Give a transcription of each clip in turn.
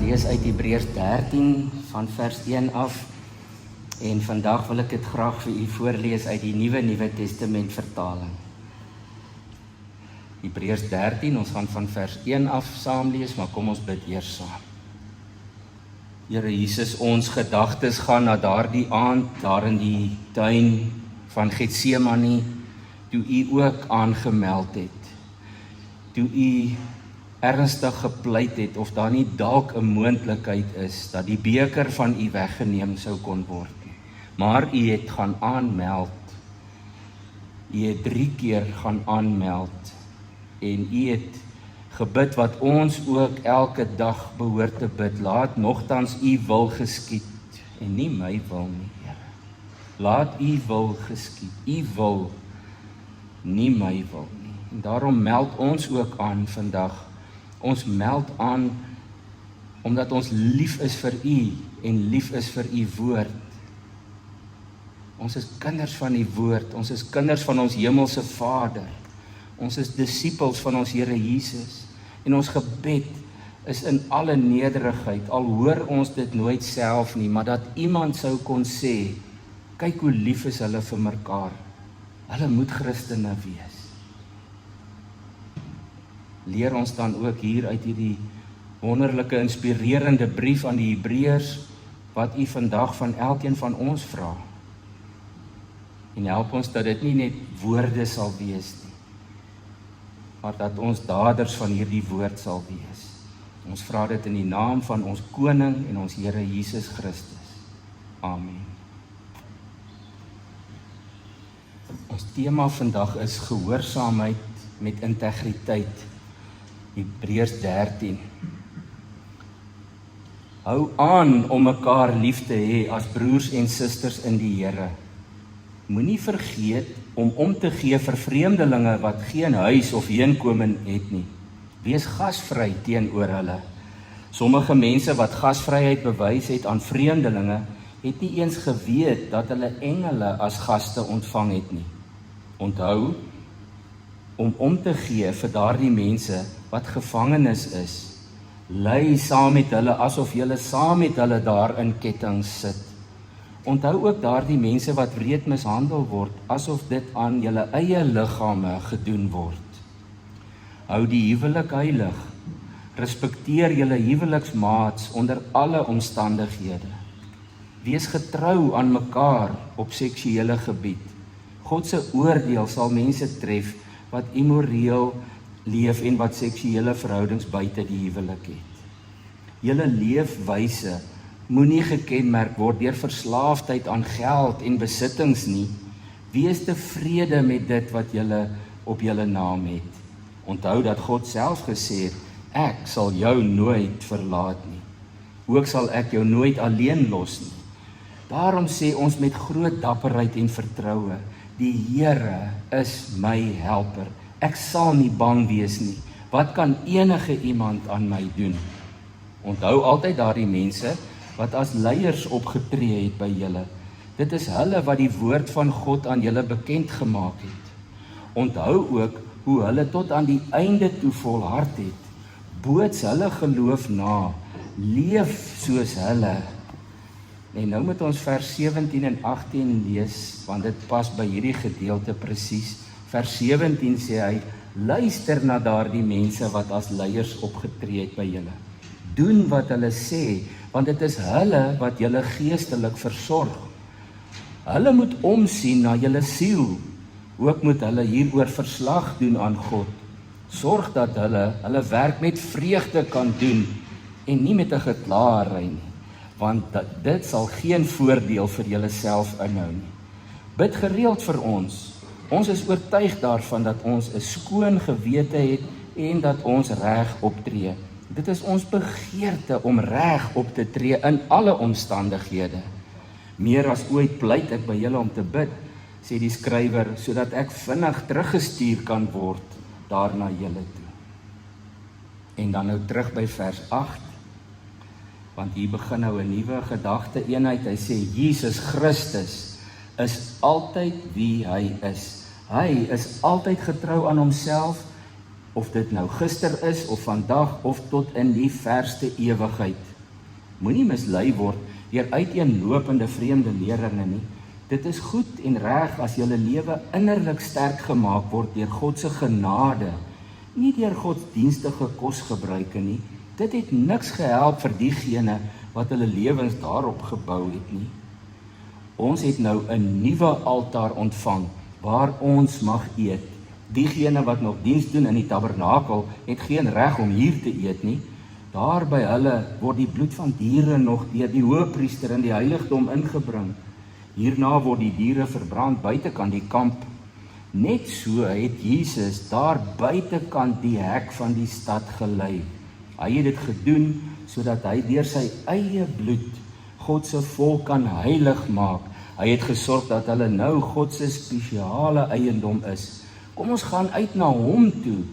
lees uit Hebreërs 13 van vers 1 af en vandag wil ek dit graag vir u voorlees uit die Nuwe Testament vertaling. Hebreërs 13, ons gaan van vers 1 af saam lees, maar kom ons bid eers saam. Here Jesus, ons gedagtes gaan na daardie aand, daar in die tuin van Getsemane, toe u ook aangemeld het, toe u ernstig gepleit het, of daar nie dalk 'n moontlikheid is, dat die beker van u weggeneem sou kon word. Maar u het gaan aanmeld, u het 3 keer gaan aanmeld, en u het gebid wat ons ook elke dag behoort te bid, laat nogtans u wil geskied, en nie my wil nie, Here. Laat u wil geskied, u wil, nie my wil nie. En daarom meld ons ook aan vandag. Ons meld aan omdat ons lief is vir u en lief is vir u woord. Ons is kinders van die woord, ons is kinders van ons hemelse Vader. Ons is disippels van ons Here Jesus. En ons gebed is in alle nederigheid, al hoor ons dit nooit self nie, maar dat iemand sou kon sê, kyk hoe lief is hulle vir mekaar. Hulle moet Christene wees. Leer ons dan ook hier uit hierdie wonderlike, inspirerende brief aan die Hebreërs, wat u vandag van elkeen van ons vra. En help ons dat dit nie net woorde sal wees nie, maar dat ons daders van hierdie woord sal wees. Ons vra dit in die naam van ons Koning en ons Here Jesus Christus. Amen. Ons tema vandag is gehoorsaamheid met integriteit. Hebreërs 13. Hou aan om mekaar lief te hê as broers en susters in die Here. Moenie vergeet om te gee vir vreemdelinge wat geen huis of heenkomen het nie. Wees gasvry teenoor hulle. Sommige mense wat gasvryheid bewys het aan vreemdelinge, het nie eens geweet dat hulle engele as gaste ontvang het nie. Onthou om te gee vir daardie mense wat gevangenes is. Ly saam met hulle asof julle saam met hulle daar in kettinge sit. Onthou ook daardie mense wat wreed mishandel word, asof dit aan julle eie liggame gedoen word. Hou die huwelik heilig. Respekteer julle huweliksmaats onder alle omstandighede. Wees getrou aan mekaar op seksuele gebied. God se oordeel sal mense tref wat immoreel leef en wat seksuele verhoudings buite die huwelik het. Julle leefwyse moenie gekenmerk word deur verslaafdheid aan geld en besittings nie. Wees tevrede met dit wat julle op julle naam het. Onthou dat God self gesê het, ek sal jou nooit verlaat nie. Ook sal ek jou nooit alleen los nie. Daarom sê ons met groot dapperheid en vertroue, die Here is my helper. Ek sal nie bang wees nie. Wat kan enige iemand aan my doen? Onthou altyd daardie mense wat as leiers opgetree het by julle. Dit is hulle wat die woord van God aan julle bekend gemaak het. Onthou ook hoe hulle tot aan die einde toe volhard het. Boots hulle geloof na, leef soos hulle. En nou moet ons vers 17 en 18 lees, want dit pas by hierdie gedeelte presies. Vers 17 sê hy, luister na daardie mense wat as leiers opgetree het by julle. Doen wat hulle sê, want dit is hulle wat julle geestelik versorg. Hulle moet omsien na julle siel. Ook moet hulle hieroor verslag doen aan God. Sorg dat hulle werk met vreugde kan doen en nie met 'n geklaarry nie, want dit sal geen voordeel vir julle self inhou nie. Bid gereeld vir ons. Ons is oortuig daarvan dat ons 'n skoon gewete het en dat ons reg optree. Dit is ons begeerte om reg op te tree in alle omstandighede. Meer as ooit pleit ek by julle om te bid, sê die skrywer, sodat ek vinnig teruggestuur kan word daarna julle toe. En dan nou terug by vers 8, want hier begin nou 'n nuwe gedagte eenheid. Hy sê, Jesus Christus is altyd wie hy is. Hy is altyd getrou aan homself, of dit nou gister is, of vandag, of tot in die verste ewigheid. Moenie mislei word deur uiteenlopende vreemde leringe nie. Dit is goed en reg as julle lewe innerlik sterk gemaak word deur God se genade, nie deur godsdienstige kosgebruike nie. Dit het niks gehelp vir diegene wat hulle lewens daarop gebou het nie. Ons het nou 'n nuwe altaar ontvang waar ons mag eet. Diegene wat nog diens doen in die tabernakel het geen reg om hier te eet nie. Daar by hulle word die bloed van diere nog deur die hoëpriester in die heiligdom ingebring. Hierna word die diere verbrand buitekant die kamp. Net so het Jesus daar buitekant die hek van die stad gelei. Hy het dit gedoen sodat hy deur sy eie bloed God se volk kan heilig maak. Hy het gesorg dat hulle nou God se spesiale eiendom is. Kom ons gaan uit na hom toe.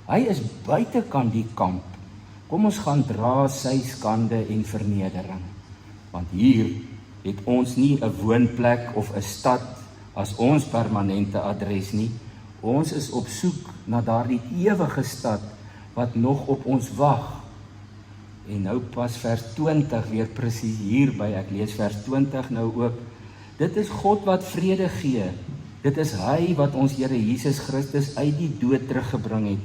Hy is buitekant die kamp. Kom ons gaan dra sy skande en vernedering. Want hier het ons nie 'n woonplek of 'n stad as ons permanente adres nie. Ons is op soek na daardie ewige stad wat nog op ons wag. En nou pas vers 20 weer presies hierby. Ek lees vers 20 nou ook. Dit is God wat vrede gee. Dit is hy wat ons Here Jesus Christus uit die dood teruggebring het.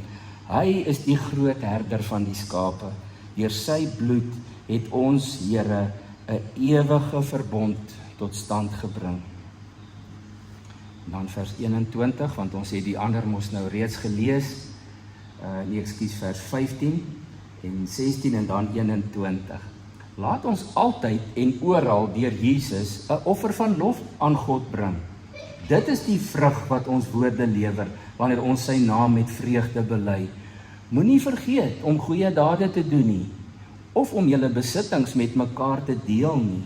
Hy is die groot herder van die skape. Deur sy bloed het ons Here 'n ewige verbond tot stand gebring. En dan vers 21, want ons het die ander mos nou reeds gelees. Vers 15 en 16 en dan 21. Laat ons altyd en oral deur Jesus 'n offer van lof aan God bring. Dit is die vrug wat ons woorde lewer wanneer ons sy naam met vreugde bely. Moenie vergeet om goeie dade te doen nie, of om julle besittings met mekaar te deel nie.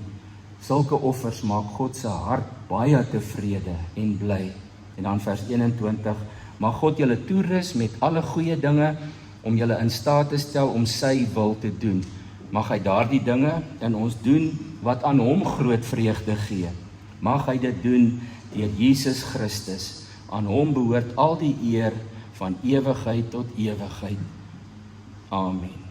Sulke offers maak God se hart baie tevrede en bly. En dan vers 21, mag God julle toerus met alle goeie dinge om julle in staat te stel om sy wil te doen. Mag hy daardie dinge in ons doen wat aan hom groot vreugde gee. Mag hy dit doen deur Jesus Christus. Aan hom behoort al die eer van ewigheid tot ewigheid. Amen.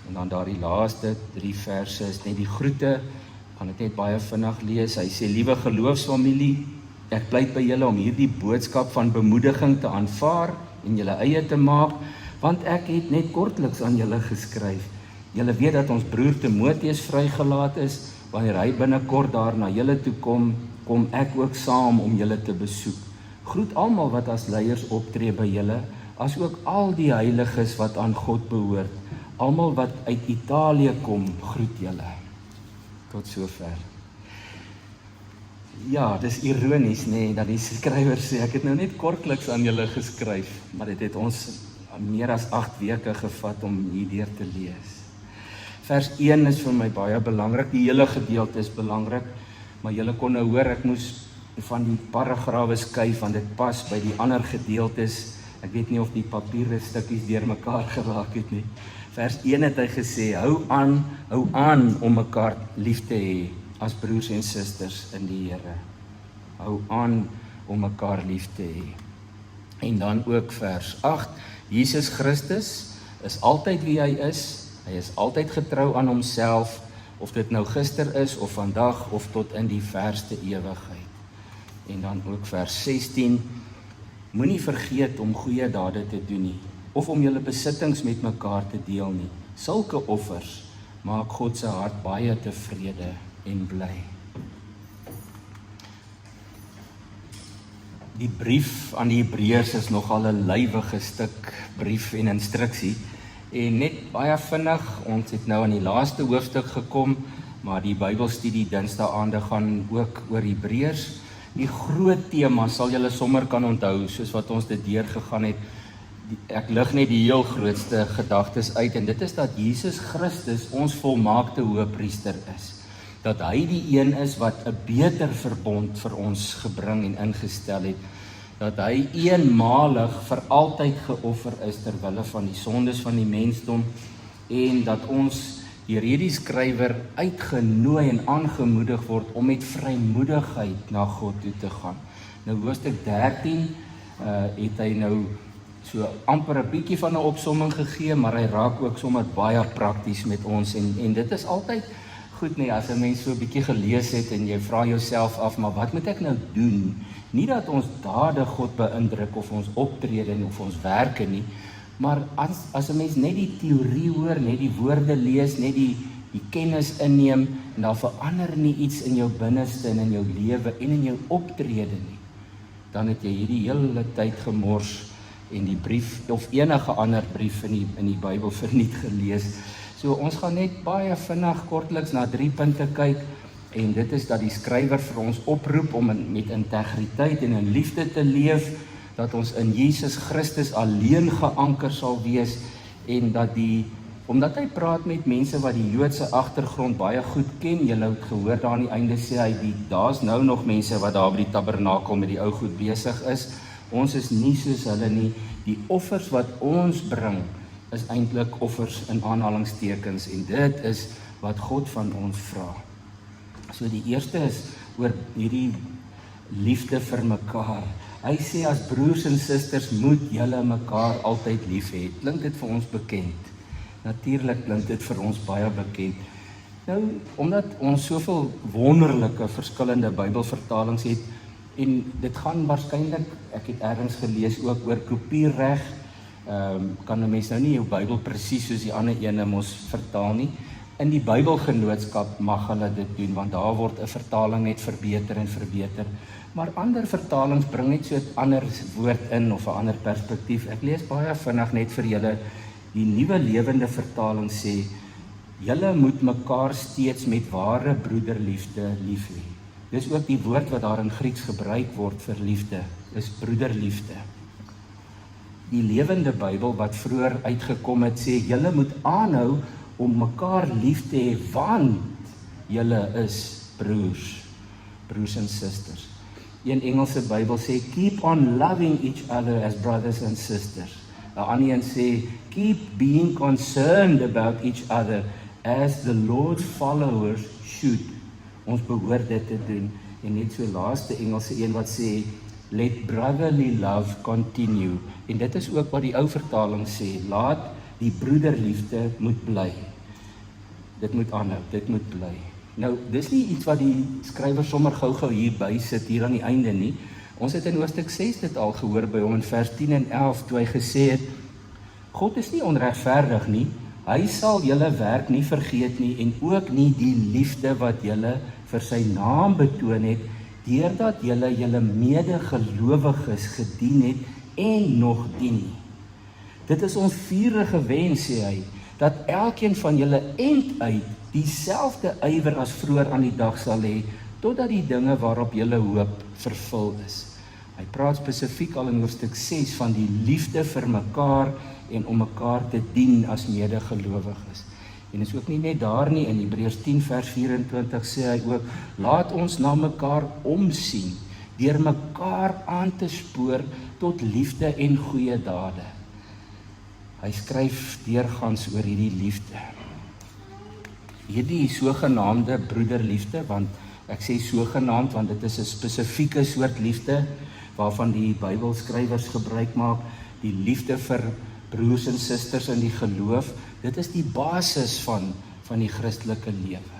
En dan daardie laaste 3 verse is net die groete. Ek gaan dit net baie vinnig lees. Hy sê, liewe geloofsfamilie, ek pleit by julle om hierdie boodskap van bemoediging te aanvaar en julle eie te maak, want ek het net kortliks aan julle geskryf. Julle weet dat ons broer Timoteus vrygelaat is. Wanneer hy binnekort daar na julle toe kom, kom ek ook saam om julle te besoek. Groet almal wat as leiers optree by julle, as ook al die heiliges wat aan God behoort. Almal wat uit Italië kom, groet julle. Tot sover. Ja, dis ironies, nee, dat die skrywer sê, ek het nou net kortliks aan julle geskryf, maar dit het ons meer as 8 weke gevat om hierdeur te lees. Vers 1 is vir my baie belangrik, die hele gedeelte is belangrik, maar julle kon nou hoor, ek moes van die paragrawe skuif, want dit pas by die ander gedeeltes. Ek weet nie of die papiere stukkies deur mekaar geraak het nie. Vers 1 het hy gesê, hou aan om mekaar lief te hê as broers en susters in die Here. Hou aan om mekaar lief te hê. En dan ook vers 8, Jesus Christus is altyd wie hy is altyd getrou aan homself, of dit nou gister is, of vandag, of tot in die verste ewigheid. En dan ook vers 16, moenie vergeet om goeie dade te doen nie, of om julle besittings met mekaar te deel nie. Sulke offers maak God se hart baie tevrede en bly. Die brief aan die Hebreërs is nogal 'n lywige stuk brief en instruksie. En net baie vinnig, ons het nou aan die laaste hoofstuk gekom, maar die Bybelstudie Dinsdae-aande gaan ook oor Hebreërs. Die groot tema sal julle sommer kan onthou, soos wat ons dit deurgegaan het. Ek lig net die heel grootste gedagtes uit, en dit is dat Jesus Christus ons volmaakte hoëpriester is. Dat hy die een is wat 'n beter verbond vir ons gebring en ingestel het. Dat hy eenmalig vir altyd geoffer is ter wille van die sondes van die mensdom, en dat ons deur hierdie skrywer uitgenooi en aangemoedig word om met vrymoedigheid na God toe te gaan. Nou hoofstuk 13 het hy nou so amper 'n bietjie van 'n opsomming gegee, maar hy raak ook sommer baie prakties met ons en dit is altyd goed nie, as 'n mens so 'n bietjie gelees het en jy vra jouself af, maar wat moet ek nou doen? Nie dat ons dade God beïndruk of ons optrede of ons werke nie, maar as 'n mens net die teorie hoor, net die woorde lees, net die kennis inneem en dan verander nie iets in jou binneste en in jou lewe en in jou optrede nie, dan het jy hierdie hele tyd gemors en die brief of enige ander brief in die Bybel verniet gelees. So ons gaan net baie vinnig kortliks na 3 punte kyk en dit is dat die skrywer vir ons oproep om met integriteit en in liefde te leef, dat ons in Jesus Christus alleen geanker sal wees en omdat hy praat met mense wat die Joodse agtergrond baie goed ken, julle het gehoor daar aan die einde sê hy, daar's nou nog mense wat daar by die tabernakel met die ou goed besig is, ons is nie soos hulle nie, die offers wat ons bring, is eintlik offers in aanhalingstekens en dit is wat God van ons vra. So die eerste is oor hierdie liefde vir mekaar. Hy sê as broers en susters moet julle mekaar altyd lief hê. Klink dit vir ons bekend? Natuurlik klink dit vir ons baie bekend. Nou, omdat ons soveel wonderlike verskillende Bybelvertalings het en dit gaan waarskynlik, ek het ergens gelees ook oor kopierreg, kan 'n mens nou nie jou Bybel presies soos die ander ene mos vertaal nie. In die Bybelgenootskap mag hulle dit doen, want daar word 'n vertaling net verbeter en verbeter. Maar ander vertalings bring net so 'n ander woord in of 'n ander perspektief. Ek lees baie vinnig net vir julle. Die Nuwe Lewende Vertaling sê, julle moet mekaar steeds met ware broederliefde lief hê. Dis ook die woord wat daar in Grieks gebruik word vir liefde, is broederliefde. Die Lewende Bybel wat vroeër uitgekom het sê, julle moet aanhou om mekaar lief te hê, want julle is broers en susters. Een Engelse Bybel sê, keep on loving each other as brothers and sisters. 'n ander een sê, keep being concerned about each other as the Lord's followers should. Ons behoort dit te doen. En net so laaste Engelse een wat sê, let brotherly love continue. En dit is ook wat die ou vertaling sê, laat die broederliefde moet bly. Dit moet aanhou, dit moet bly. Nou, dis nie iets wat die skrywer sommer gou-gou hier by sit, hier aan die einde nie. Ons het in hoofstuk 6 dit al gehoor by hom in vers 10 en 11, toe hy gesê het, God is nie onregverdig nie, hy sal julle werk nie vergeet nie, en ook nie die liefde wat julle vir sy naam betoon het, deurdat julle medegelowiges gedien het en nog dien nie. Dit is ons vurige wens, sê hy, dat elkeen van julle end uit dieselfde ywer as vroeër aan die dag sal hê, totdat die dinge waarop julle hoop vervul is. Hy praat spesifiek al in hoofstuk 6 van die liefde vir mekaar en om mekaar te dien as medegelowiges. En is ook nie net daar nie, in Hebreërs 10 vers 24 sê hy ook, laat ons na mekaar omsien, deur mekaar aan te spoor tot liefde en goeie dade. Hy skryf deurgangs oor hierdie liefde. Hierdie sogenaamde broederliefde, want ek sê sogenaamd, want dit is 'n spesifieke soort liefde, waarvan die Bybelskrywers gebruik maak, die liefde vir broers en susters in die geloof, dit is die basis van die Christelike lewe.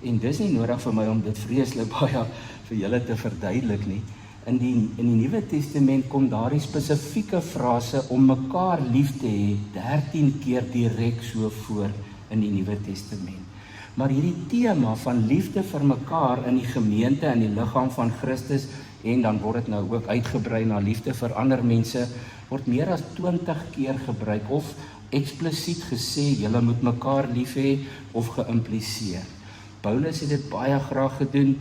En dis nie nodig vir my om dit vreeslik baie vir julle te verduidelik nie. In die Nuwe Testament kom daardie spesifieke frase om mekaar lief te hê 13 keer direk so voor in die Nuwe Testament. Maar hierdie tema van liefde vir mekaar in die gemeente en die liggaam van Christus, en dan word dit nou ook uitgebrei na liefde vir ander mense, word meer as 20 keer gebruik, of eksplisiet gesê, julle moet mekaar lief hê, of geïmpliseer. Paulus het dit baie graag gedoen,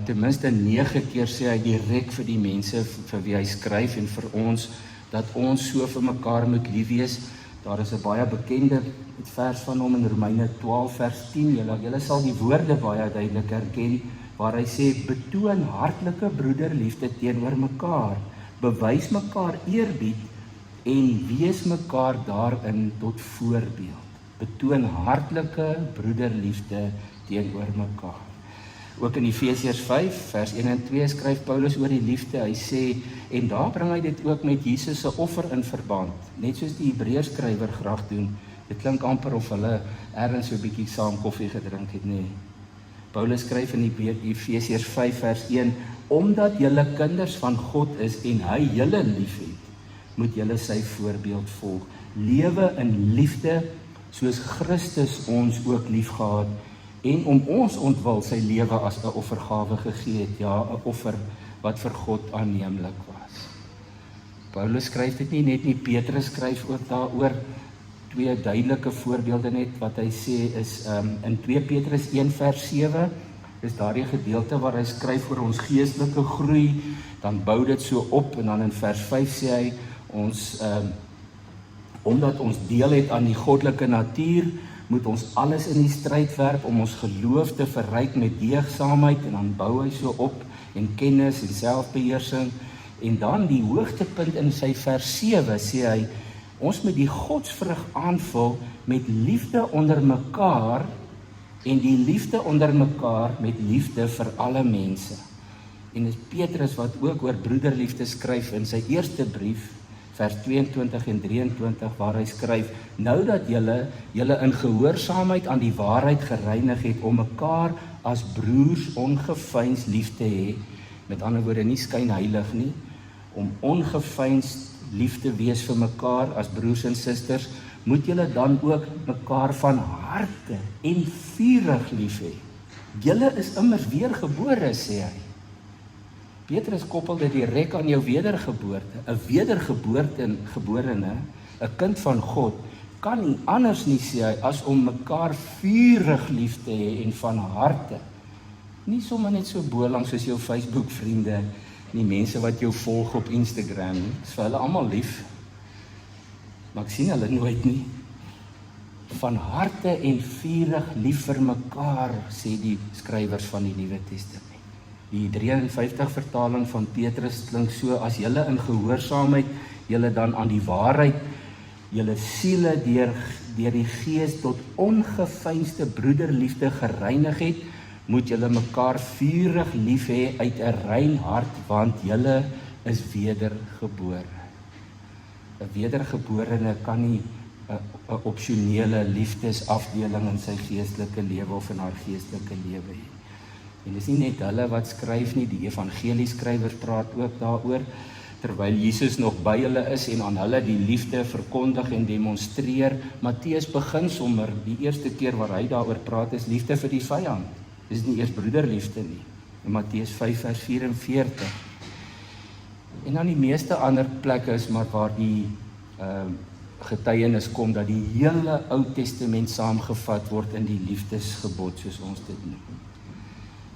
ten minste 9 keer sê hy direk vir die mense vir wie hy skryf en vir ons, dat ons so vir mekaar moet lief wees. Daar is 'n baie bekende vers van hom in Romeine 12 vers 10, julle sal die woorde baie duidelik herken, waar hy sê, betoon hartlike broederliefde teenoor mekaar, bewys mekaar eerbied en wees mekaar daarin tot voorbeeld. Betoon hartlike broederliefde teenoor mekaar. Ook in Efesiërs 5 vers 1 en 2 skryf Paulus oor die liefde. Hy sê, en daar bring hy dit ook met Jesus se offer in verband, net soos die Hebreërs skrywer graag doen. Dit klink amper of hulle ergens so 'n bietjie saam koffie gedrink het, nee. Paulus skryf in Efesiërs 5 vers 1, omdat julle kinders van God is en hy julle liefhet, moet julle sy voorbeeld volg. Lewe in liefde soos Christus ons ook liefgehad en om ons ontwil sy lewe as 'n offergawe gegee het, ja, 'n offer wat vir God aanneemlik was. Paulus skryf dit nie net nie, Petrus skryf ook daaroor. Twee duidelike voorbeelde net wat hy sê is in 2 Petrus 1 vers 7 is daardie gedeelte waar hy skryf oor ons geestelike groei, dan bou dit so op en dan in vers 5 sê hy ons omdat ons deel het aan die goddelike natuur, moet ons alles in die stryd werp om ons geloof te verryk met deugdsaamheid, en dan bou hy so op en kennis en selfbeheersing, en dan die hoogtepunt in sy vers 7 sê hy, ons moet die godsvrug aanvul met liefde onder mekaar, en die liefde onder mekaar met liefde vir alle mense. En dis Petrus wat ook oor broederliefde skryf in sy eerste brief, vers 22 en 23, waar hy skryf, nou dat julle in gehoorsaamheid aan die waarheid gereinig het, om mekaar as broers ongeveins lief te hê, met ander woorde nie skynheilig nie, om ongeveins lief te wees vir mekaar as broers en susters, moet julle dan ook mekaar van harte en vurig lief hê. Julle is immers weergebore, sê hy. Petrus koppel dit direk aan jou wedergeboorte. 'n wedergeborene, 'n kind van God, kan nie anders nie, sê hy, as om mekaar vurig lief te hê en van harte. Nie sommer net so bolang soos jou Facebook vriende, die mense wat jou volg op Instagram, is vir hulle almal lief. Maar ek sien hulle nooit nie. Van harte en vurig lief vir mekaar, sê die skrywers van die Nuwe Testament. Die 53 vertaling van Petrus klink so, as julle in gehoorsaamheid, julle dan aan die waarheid, julle siele deur die Gees tot ongeveinsde broederliefde gereinig het, moet julle mekaar vurig lief hê uit 'n rein hart, want julle is wedergebore. 'n Wedergeborene kan nie 'n opsionele liefdesafdeling in sy geestelike lewe of in haar geestelike lewe hê. En dis nie net hulle wat skryf nie, die evangelieskrywers praat ook daaroor, terwyl Jesus nog by hulle is en aan hulle die liefde verkondig en demonstreer. Matteus begin sommer, die eerste keer waar hy daaroor praat, is liefde vir die vyand. Dis nie eers broederliefde nie. In Matteus 5 vers 44. En dan die meeste ander plekke is maar waar die getuienis kom dat die hele Ou Testament saamgevat word in die liefdesgebod, soos ons dit noem.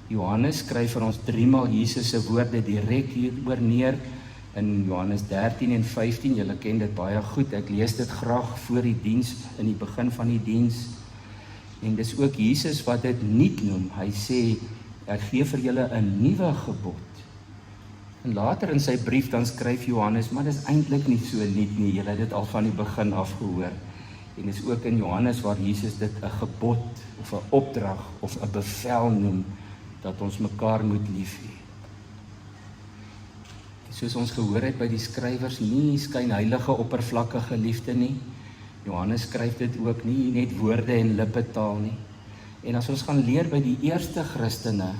Johannes skryf vir ons 3 maal Jesus se woorde direk hieroor neer in Johannes 13 en 15. Julle ken dit baie goed. Ek lees dit graag voor die diens, in die begin van die diens. En dis ook Jesus wat dit nuut noem. Hy sê, ek gee vir julle 'n nuwe gebod. En later in sy brief dan skryf Johannes, maar dis eintlik nie so nuut nie. Julle het dit al van die begin af gehoor. En dis ook in Johannes waar Jesus dit 'n gebod of 'n opdrag of 'n bevel noem, dat ons mekaar moet lief hê. Soos ons gehoor het by die skrywers, nie skynheilige oppervlakkige liefde nie. Johannes skryf dit ook nie net woorde en lippetaal nie. En as ons gaan leer by die eerste Christene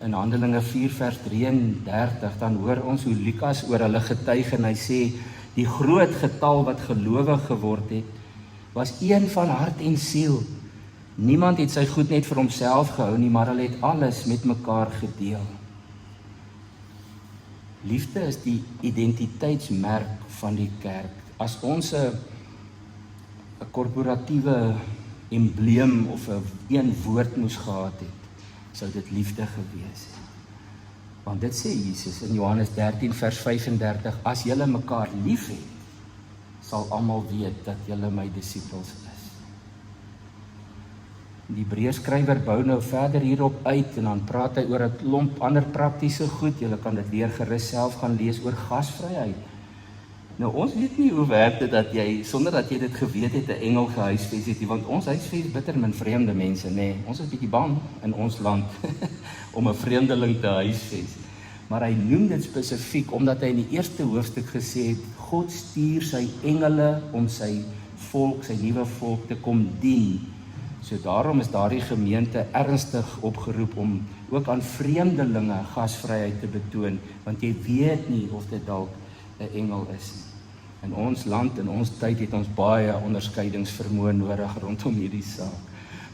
in Handelinge 4 vers 33, dan hoor ons hoe Lukas oor hulle getuig en hy sê, die groot getal wat gelowig geword het, was een van hart en siel. Niemand het sy goed net vir homself gehou nie, maar hulle het alles met mekaar gedeel. Liefde is die identiteitsmerk van die kerk. As ons 'n korporatiewe embleem of 'n een woord moes gehad het, sou dit liefde gewees het. Want dit sê Jesus in Johannes 13 vers 35, as julle mekaar lief het, sal almal weet dat julle my disippels is. Die Hebreërskrywer bou nou verder hierop uit en dan praat hy oor 'n klomp ander praktiese goed. Julle kan dit weer gerus self gaan lees oor gasvryheid. Nou ons weet nie hoe werk dit dat jy, sonder dat jy dit geweet het, 'n engel gehuisves het nie, want ons huisves bitter min vreemde mense, nê. Ons is bietjie bang in ons land om 'n vreemdeling te huisves. Maar hy noem dit spesifiek omdat hy in die eerste hoofstuk gesê het, God stuur sy engele om sy volk, sy nuwe volk te kom dien. So daarom is daardie gemeente ernstig opgeroep om ook aan vreemdelinge gasvryheid te betoon, want jy weet nie of dit dalk 'n engel is nie. In ons land, in ons tyd het ons baie onderskeidingsvermoë nodig rondom hierdie saak.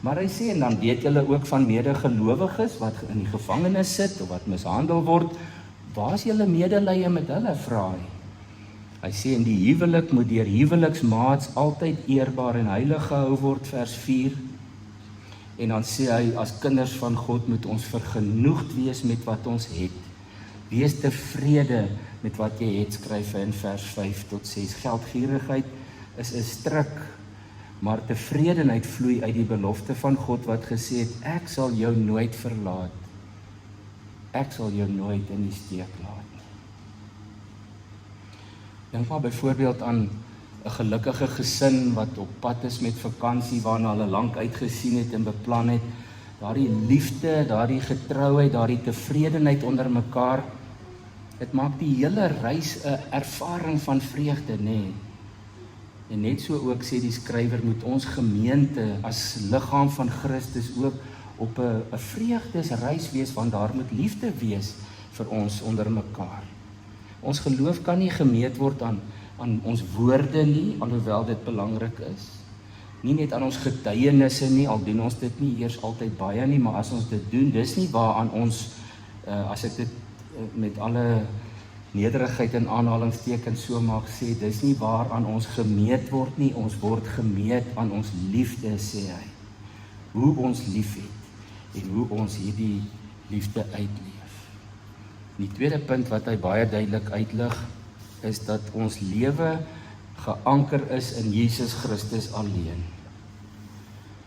Maar hy sê, en dan weet julle ook van medegelowiges wat in die gevangenis sit of wat mishandel word, waar is julle medelee met hulle, vra hy. Hy sê, in die huwelik moet deur huweliksmaats altyd eerbaar en heilig gehou word, vers 4. En dan sê hy, as kinders van God moet ons vergenoegd wees met wat ons het. Wees tevrede met wat jy het, skryf hy in vers 5 tot 6. Geldgierigheid is 'n stryk, maar tevredenheid vloei uit die belofte van God wat gesê het, ek sal jou nooit verlaat. Ek sal jou nooit in die steek laat nie. Dink maar byvoorbeeld aan 'n gelukkige gesin wat op pad is met vakansie waarna hulle lank uitgesien het en beplan het. Daardie liefde, daardie getrouheid, daardie tevredenheid onder mekaar, dit maak die hele reis 'n ervaring van vreugde, nê. En net so ook sê die skrywer, moet ons gemeente as liggaam van Christus ook op 'n vreugdesreis wees, want daar moet liefde wees vir ons onder mekaar. Ons geloof kan nie gemeet word aan ons woorde nie, alhoewel dit belangrik is. Nie net aan ons getuienisse nie, al doen ons dit nie eers altyd baie nie, maar as ons dit doen, dis nie waaraan ons, as ek dit met alle nederigheid en aanhalingstekens so mag sê, dis nie waaraan ons gemeet word nie, ons word gemeet aan ons liefde, sê hy. Hoe ons lief het en hoe ons hierdie liefde uitleef. Die tweede punt wat hy baie duidelik uitlig, is dat ons lewe geanker is in Jesus Christus alleen.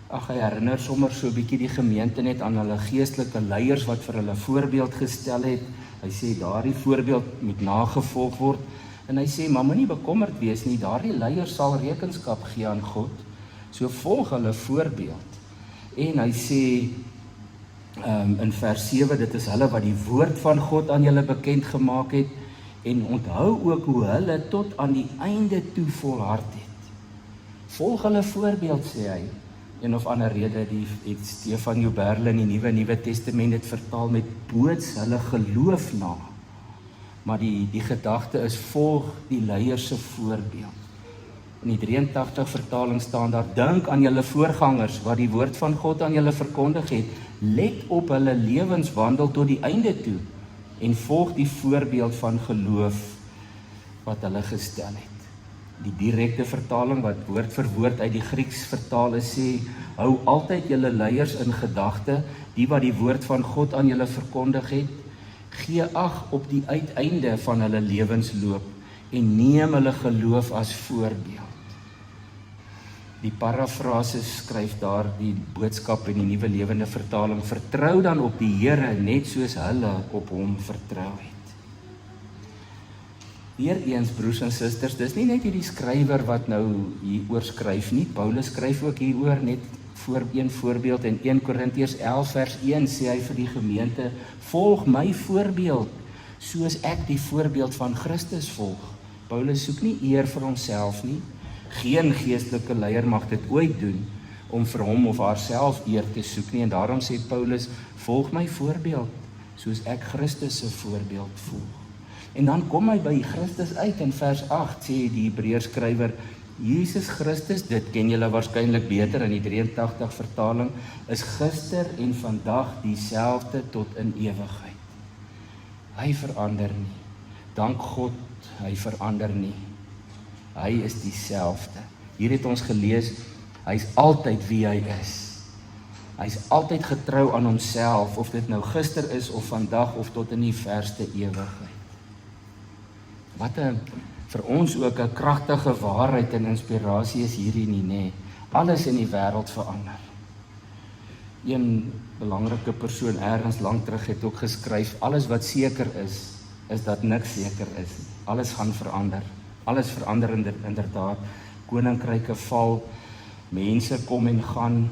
Ag, hy herinner sommer so 'n bietjie die gemeente net aan hulle geestelike leiers wat vir hulle voorbeeld gestel het. Hy sê daardie voorbeeld moet nagevolg word en hy sê maar moenie bekommerd wees nie, daardie leiers sal rekenskap gee aan God. So volg hulle voorbeeld. En hy sê in vers 7, dit is hulle wat die woord van God aan julle bekend gemaak het. En onthou ook hoe hulle tot aan die einde toe volhard het. Volg hulle voorbeeld, sê hy. Een of ander rede het Stefan Joberle in die Nuwe Testament het vertaal met boots hulle geloof na. Maar die gedagte is, volg die leiers se voorbeeld. In die 83 vertaling staan daar, dink aan julle voorgangers wat die woord van God aan julle verkondig het. Let op hulle lewenswandel tot die einde toe. En volg die voorbeeld van geloof wat hulle gestel het. Die direkte vertaling wat woord vir woord uit die Grieks vertaal is, sê, hou altyd julle leiers in gedagte, die wat die woord van God aan julle verkondig het, gee ag op die uiteinde van hulle lewensloop en neem hulle geloof as voorbeeld. Die parafrase skryf daar die boodskap in die Nuwe Lewende Vertaling, vertrou dan op die Here net soos hulle op hom vertrou het. Weereens, broers en susters, dis nie net hierdie skrywer wat nou hieroor skryf nie, Paulus skryf ook hieroor, net voor een voorbeeld in 1 Korintiërs 11 vers 1 sê hy vir die gemeente, volg my voorbeeld, soos ek die voorbeeld van Christus volg. Paulus soek nie eer vir homself nie, geen geestelike leier mag dit ooit doen, om vir hom of haarself eer te soek nie, en daarom sê Paulus, volg my voorbeeld, soos ek Christus se voorbeeld volg. En dan kom hy by Christus uit in vers 8, sê die Hebreërs skrywer, Jesus Christus, dit ken julle waarskynlik beter in die 83 vertaling, is gister en vandag dieselfde tot in ewigheid. Hy verander nie. Dank God, hy verander nie. Hy is dieselfde. Hier het ons gelees, hy is altyd wie hy is. Hy is altyd getrou aan homself, of dit nou gister is of vandag of tot in die verste ewigheid. Wat vir ons ook 'n kragtige waarheid en inspirasie is hierdie nie, nê. Alles in die wêreld verander. Een belangrike persoon ergens lank terug het ook geskryf, alles wat seker is dat niks seker is nie. Alles gaan verander. Alles verander inderdaad. Koninkryke val, mense kom en gaan,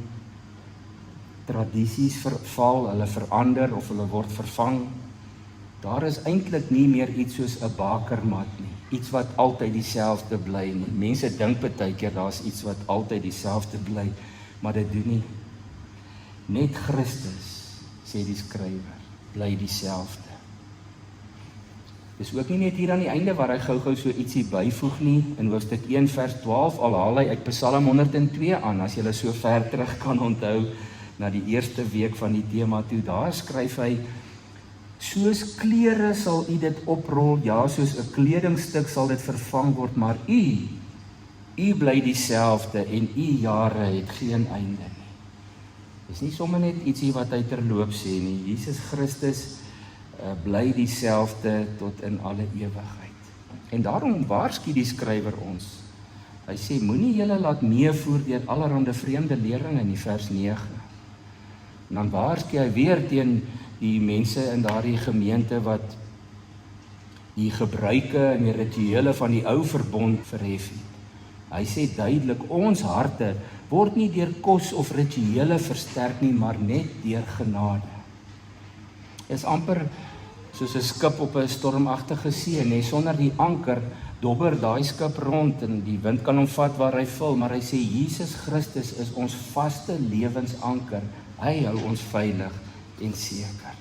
tradisies verval, hulle verander of hulle word vervang. Daar is eintlik nie meer iets soos 'n bakermat nie, iets wat altyd dieselfde bly nie. Mense dink baie keer daar's iets wat altyd dieselfde bly, maar dit doen nie. Net Christus, sê die skrywer, bly dieselfde. Dis ook nie net hier aan die einde waar hy gou-gou so ietsie byvoeg nie, in hoofstuk 1 vers 12, al haal hy uit Psalm 102 aan, as jy so ver terug kan onthou, na die eerste week van die tema toe, daar skryf hy, soos klere sal u dit oprol, ja, soos 'n kledingstuk sal dit vervang word, maar u bly dieselfde en u jare het geen einde nie. Dis nie sommer net ietsie wat hy terloop sê nie, Jesus Christus bly dieselfde tot in alle ewigheid. En daarom waarsku die skrywer ons. Hy sê, moenie julle laat meevoer deur allerhande vreemde leringe in die vers 9. En dan waarsku hy weer teen die mense in daardie gemeente wat die gebruike en die rituele van die ou verbond verhef het. Hy sê duidelik, ons harte word nie deur kos of rituele versterk nie, maar net deur genade. Is amper soos 'n skip op 'n stormagtige see, nee, sonder die anker dobber daai skip rond en die wind kan hom vat waar hy wil, maar hy sê Jesus Christus is ons vaste lewensanker. Hy hou ons veilig en seker.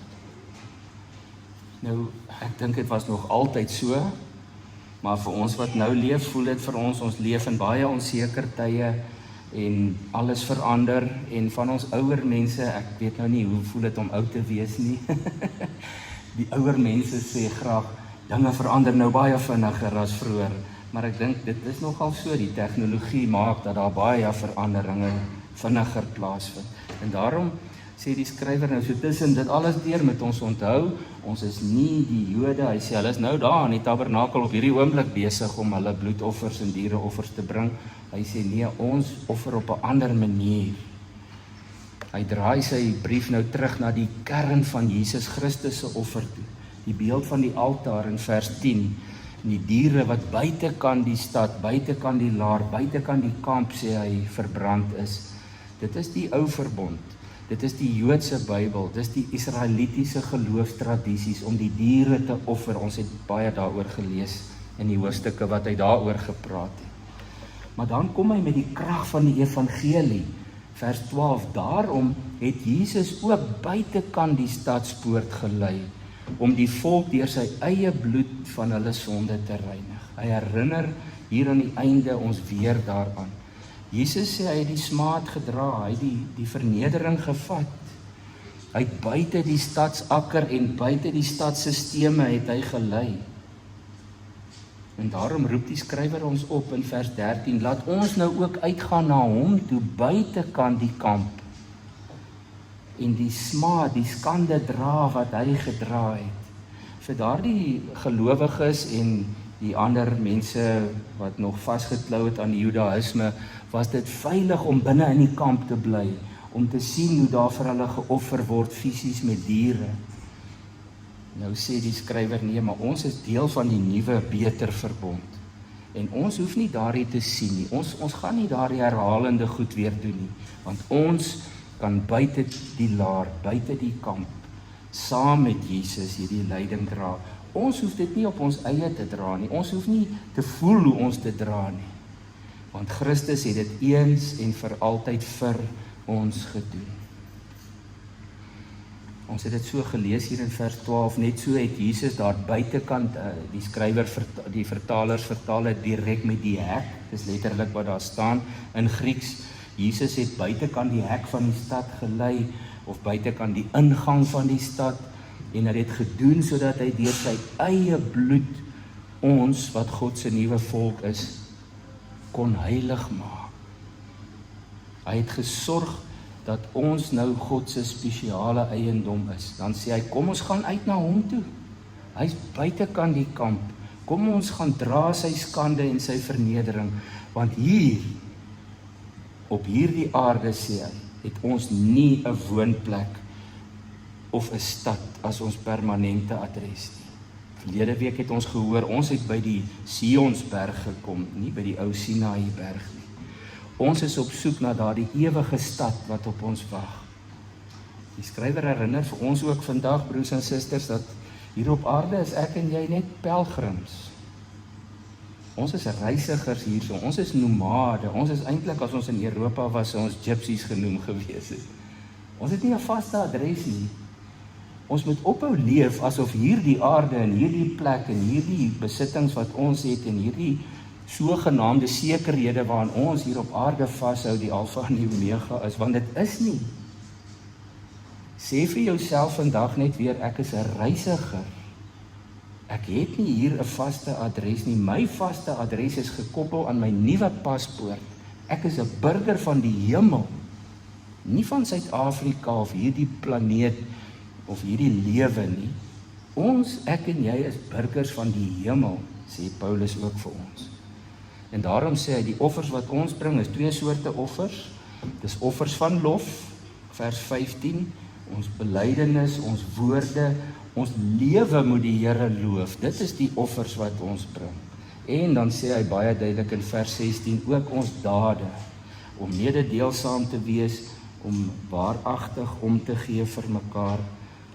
Nou, ek dink dit was nog altyd so, maar vir ons wat nou leef, voel dit vir ons leef in baie onseker tye en alles verander en van ons ouer mense, ek weet nou nie hoe voel dit om oud te wees nie. Die ouer mense sê graag, dinge verander nou baie vinniger as vroeër, maar ek dink dit is nogal so, die tegnologie maak dat daar baie veranderinge vinniger plaasvind. En daarom sê die skrywer nou so tussen dit alles deur met ons onthou, ons is nie die Jode, hy sê hulle is nou daar in die tabernakel op hierdie oomblik besig om hulle bloedoffers en diereoffers te bring. Hy sê nee, ons offer op 'n ander manier. Hy draai sy brief nou terug na die kern van Jesus Christus se offer toe. Die beeld van die altaar in vers 10. En die diere wat buitekant die stad, buitekant die laar, buitekant die kamp, sê hy, verbrand is. Dit is die ou verbond. Dit is die Joodse Bybel, dit is die Israelitiese geloofstradisies om die diere te offer. Ons het baie daaroor gelees in die hoofstukke wat hy daaroor gepraat het. Maar dan kom hy met die krag van die evangelie. Vers 12, daarom het Jesus ook buitekant die stadspoort gelei, om die volk deur sy eie bloed van hulle sonde te reinig. Hy herinner hier aan die einde ons weer daaraan. Jesus sê hy het die smaad gedra, hy het die vernedering gevat. Hy het buite die stadsakker en buite die stadssisteme het hy gelei. En daarom roep die skrywer ons op in vers 13, laat ons nou ook uitgaan na hom toe buitekant die kamp en die smaad, die skande dra wat hy gedra het. Vir daardie gelowiges en die ander mense wat nog vasgeklou het aan die Judaïsme, was dit veilig om binne in die kamp te bly, om te sien hoe daar vir hulle geoffer word fisies met diere. Nou sê die skrywer, nee, maar ons is deel van die nuwe, beter verbond. En ons hoef nie daardie te sien nie. Ons gaan nie daardie herhalende goed weer doen nie. Want ons kan buite die laar, buite die kamp, saam met Jesus hierdie lyding dra. Ons hoef dit nie op ons eie te dra nie. Ons hoef nie te voel hoe ons dit dra nie. Want Christus het dit eens en vir altyd vir ons gedoen. Ons het dit so gelees hier in vers 12, net so het Jesus daar buitekant, die skrywer, die vertalers vertaal het direk met die hek, dis letterlik wat daar staan in Grieks. Jesus het buitekant die hek van die stad gelei, of buitekant die ingang van die stad, en hy het gedoen sodat hy deur sy eie bloed ons, wat God se nuwe volk is, kon heilig maak. Hy het gesorg dat ons nou God se spesiale eiendom is. Dan sê hy, kom ons gaan uit na hom toe. Hy is buitekant die kamp. Kom ons gaan dra sy skande en sy vernedering, want hier, op hierdie aarde, sê hy, het ons nie 'n woonplek of 'n stad as ons permanente adres nie. Verlede week het ons gehoor, ons het by die Sionsberg gekom, nie by die ou Sinaïberg nie. Ons is op soek na daardie ewige stad wat op ons wag. Die skrywer herinner vir ons ook vandag, broers en susters, dat hier op aarde is ek en jy net pelgrims. Ons is reisigers hierso, ons is nomade, ons is eintlik, as ons in Europa was, ons gypsies genoem gewees het. Ons het nie 'n vaste adres nie. Ons moet ophou leef asof hierdie aarde en hierdie plek en hierdie besittings wat ons het en hierdie sogenaamde sekerhede waaraan ons hier op aarde vashou, die Alfa en die Omega is, want dit is nie. Sê vir jouself vandag net weer, ek is 'n reisiger. Ek het nie hier 'n vaste adres nie. My vaste adres is gekoppel aan my nuwe paspoort. Ek is 'n burger van die hemel. Nie van Suid-Afrika of hierdie planeet of hierdie lewe nie. Ek en jy is burgers van die hemel, sê Paulus ook vir ons. En daarom sê hy, die offers wat ons bring is 2 soorte offers. Dis offers van lof, vers 15, ons belydenis, ons woorde, ons lewe moet die Here loof. Dit is die offers wat ons bring. En dan sê hy baie duidelik in vers 16, ook ons dade, om mededeelsaam te wees, om waaragtig om te gee vir mekaar.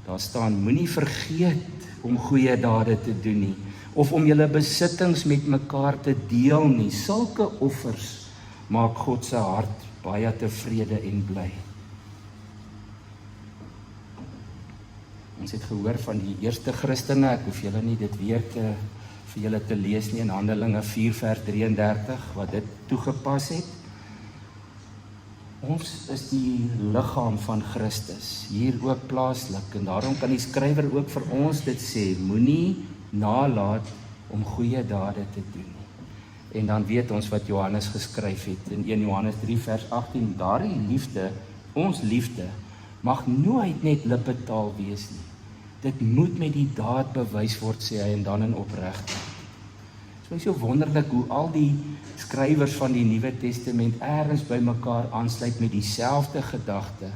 Daar staan, moenie vergeet om goeie dade te doen nie, of om julle besittings met mekaar te deel nie. Sulke offers maak God se hart baie tevrede en bly. Ons het gehoor van die eerste Christene, ek hoef julle nie dit weer vir julle te lees nie, in Handelinge 4 vers 33, wat dit toegepas het. Ons is die liggaam van Christus, hier ook plaaslik, en daarom kan die skrywer ook vir ons dit sê, moenie nalat om goeie dade te doen nie. En dan weet ons wat Johannes geskryf het, in 1 Johannes 3 vers 18, daardie liefde, ons liefde, mag nooit net lippetaal wees nie. Dit moet met die daad bewys word, sê hy, en dan in opregtheid. Dit is so wonderlik hoe al die skrywers van die Nuwe Testament ergens by mekaar aansluit met dieselfde gedagte.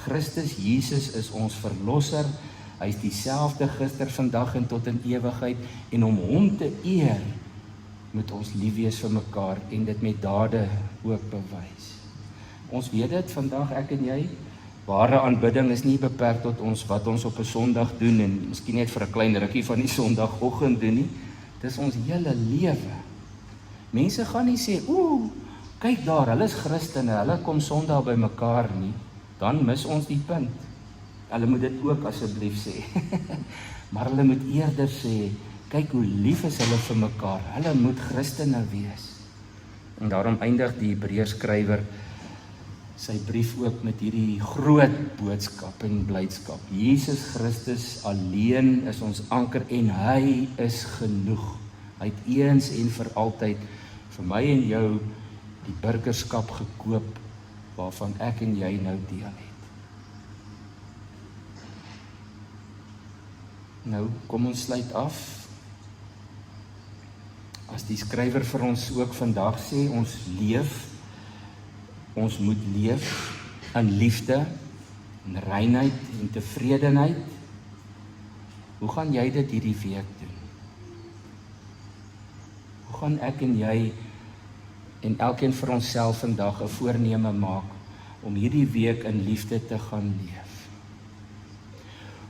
Christus Jesus is ons verlosser, hy is dieselfde gister, vandag en tot in ewigheid, en om hom te eer, moet ons lief wees vir mekaar en dit met dade ook bewys. Ons weet dit vandag, ek en jy, ware aanbidding is nie beperk tot ons wat ons op 'n Sondag doen en miskien net vir 'n klein rukkie van die Sondagoggend doen nie. Dis ons hele lewe. Mense gaan nie sê, kyk daar, hulle is Christene, hulle kom Sondag by mekaar nie. Dan mis ons die punt. Hulle moet dit ook asseblief sê. Maar hulle moet eerder sê, kyk hoe lief is hulle vir mekaar. Hulle moet Christene wees. En daarom eindig die Hebreërskrywer sy brief ook met hierdie groot boodskap en blydskap. Jesus Christus alleen is ons anker en hy is genoeg. Hy het eens en vir altyd vir my en jou die burgerskap gekoop waarvan ek en jy nou deel het. Nou, kom ons sluit af. As die skrywer vir ons ook vandag sê, ons moet leef in liefde, in reinheid en tevredenheid. Hoe gaan jy dit hierdie week doen? Hoe gaan ek en jy en elkeen vir onsself vandag 'n voorneme maak om hierdie week in liefde te gaan leef?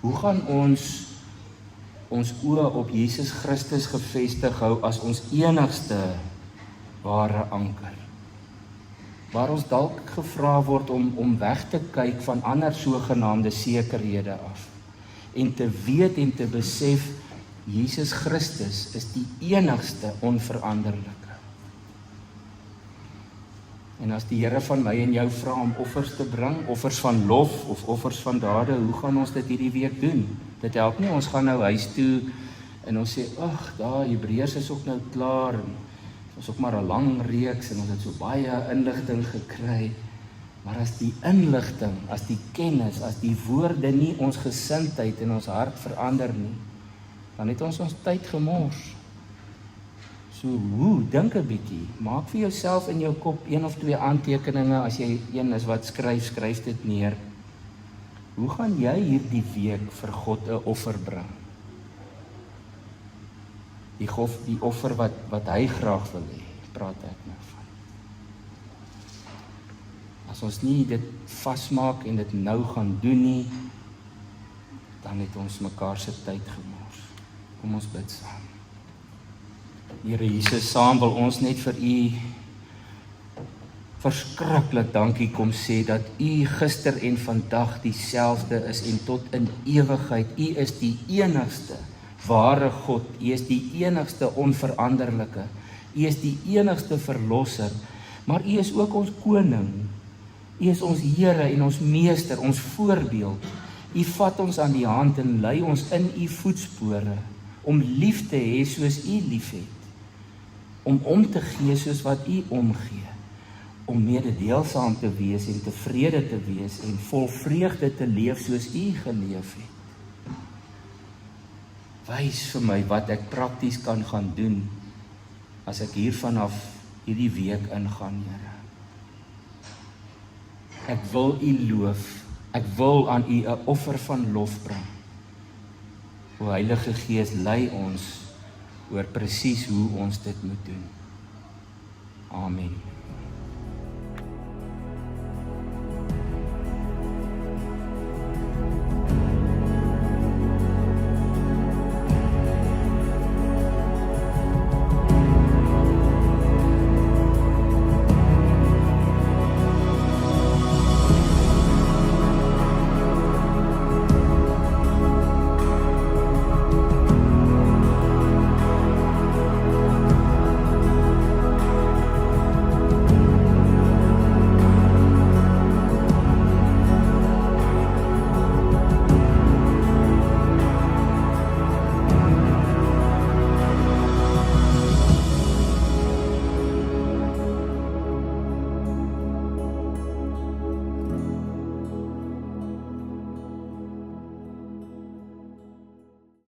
Hoe gaan ons oë op Jesus Christus gefestig hou as ons enigste ware anker? Waar ons dalk gevra word om weg te kyk van ander sogenaamde sekerhede af en te weet en te besef, Jesus Christus is die enigste onveranderlike. En as die Here van my en jou vra om offers te bring, offers van lof of offers van dade, hoe gaan ons dit hierdie week doen? Dit help nie, ons gaan nou huis toe en ons sê, daar, Hebreërs is ook nou klaar, en ons ook maar 'n lang reeks en ons het so baie inligting gekry. Maar as die inligting, as die kennis, as die woorde nie ons gesindheid en ons hart verander nie, dan het ons tyd gemors. So dink 'n bietjie, maak vir jouself in jou kop 1 of 2 aantekeninge, as jy een is wat skryf dit neer. Hoe gaan jy hierdie week vir God 'n offer bring? die offer wat hy graag wil hê, praat ek nou van. As ons nie dit vasmaak en dit nou gaan doen nie, dan het ons mekaar se tyd gemors. Kom ons bid saam. Here Jesus, saam wil ons net vir U verskriklik dankie kom sê dat U gister en vandag dieselfde is en tot in ewigheid. U is die enigste ware God. U is die enigste onveranderlike. U is die enigste verlosser, maar U is ook ons koning. U is ons Here en ons meester, ons voorbeeld. U vat ons aan die hand en lei ons in U voetspore om lief te hê soos U liefhet, om te gee soos wat U omgee, om mededeelsaam te wees en tevrede te wees en vol vreugde te leef soos U geleef het. Wys vir my wat ek prakties kan gaan doen as ek hier vanaf hierdie week ingaan, Here. Ek wil U loof. Ek wil aan U 'n offer van lof bring. O Heilige Gees, lei ons oor presies hoe ons dit moet doen. Amen.